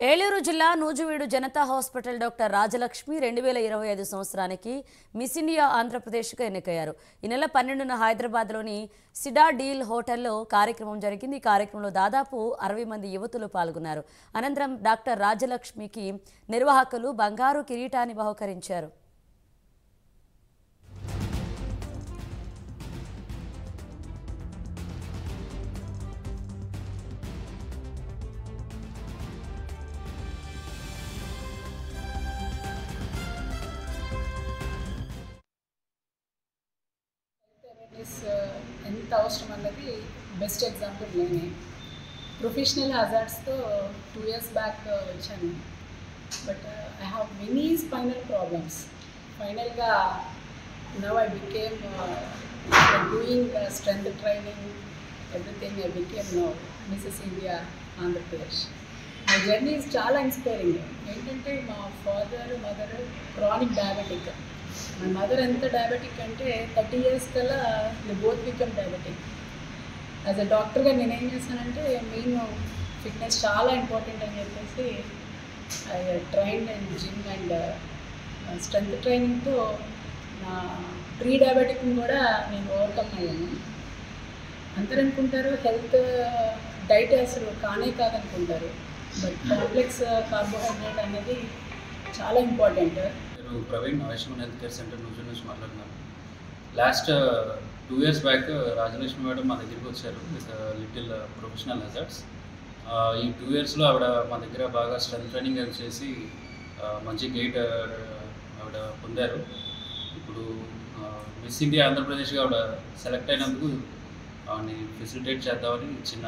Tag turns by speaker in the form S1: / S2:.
S1: ఏలూరు జిల్లా Nuzvid Janata hospital doctor Rajalakshmi 2025 సంవత్సరానికి miss India ఆంధ్రప్రదేశ్గా ఎన్నికయ్యారు. ఈ నెల 12న హైదరాబాద్లోని సిడా డీల్ హోటల్లో కార్యక్రమం జరిగింది. ఈ కార్యక్రమంలో దాదాపు 60 మంది యువతులు పాల్గొన్నారు. అనంతరం డాక్టర్ రాజలక్ష్మికి నిర్వాహకులు బంగారు కిరీటాన్ని బహుకరించారు.
S2: ఎంత అవసరం అన్నది బెస్ట్ ఎగ్జాంపుల్ నేనే. ప్రొఫెషనల్ హజార్డ్స్తో 2 years బ్యాక్ వచ్చాను. But I have many spinal problems. ఫైనల్గా now I became doing strength training everything. I became now Mrs India Andhra Pradesh. My journey is చాలా ఇన్స్పైరింగ్. ఏంటంటే మా father mother chronic diabetic. My mother ఎంత diabetic అంటే 30 years కల్లా the both become diabetic. As a డాక్టర్గా నేనేం చేశానంటే మెయిన్ ఫిట్నెస్ చాలా ఇంపార్టెంట్ అని చెప్పేసి I train and gym and strength ట్రైనింగ్తో నా ప్రీ డయాబెటిక్ని కూడా నేను ఓవర్కమ్ అయ్యాను. అందరూ అనుకుంటారు హెల్త్ డైట్ అసలు కానే కాదనుకుంటారు. బట్ కాంప్లెక్స్ కార్బోహైడ్రేట్ అనేది చాలా ఇంపార్టెంట్.
S3: నేను Praveen Ayushman health care centre నుంచి మాట్లాడుతున్నాను. Last 2 years back Rajalakshmi madam మా దగ్గరికి వచ్చారు విత్ లిటిల్ ప్రొఫెషనల్ హజార్డ్స్. ఈ 2 yearsలో ఆవిడ మా దగ్గర బాగా స్ట్రెంత్ ట్రైనింగ్ అది చేసి మంచి గెయిట్ ఆవిడ పొందారు. ఇప్పుడు మిస్ ఇండియా ఆంధ్రప్రదేశ్గా ఆవిడ సెలెక్ట్ అయినందుకు ఆవిడని ఫెసిలిటేట్ చేద్దామని చిన్న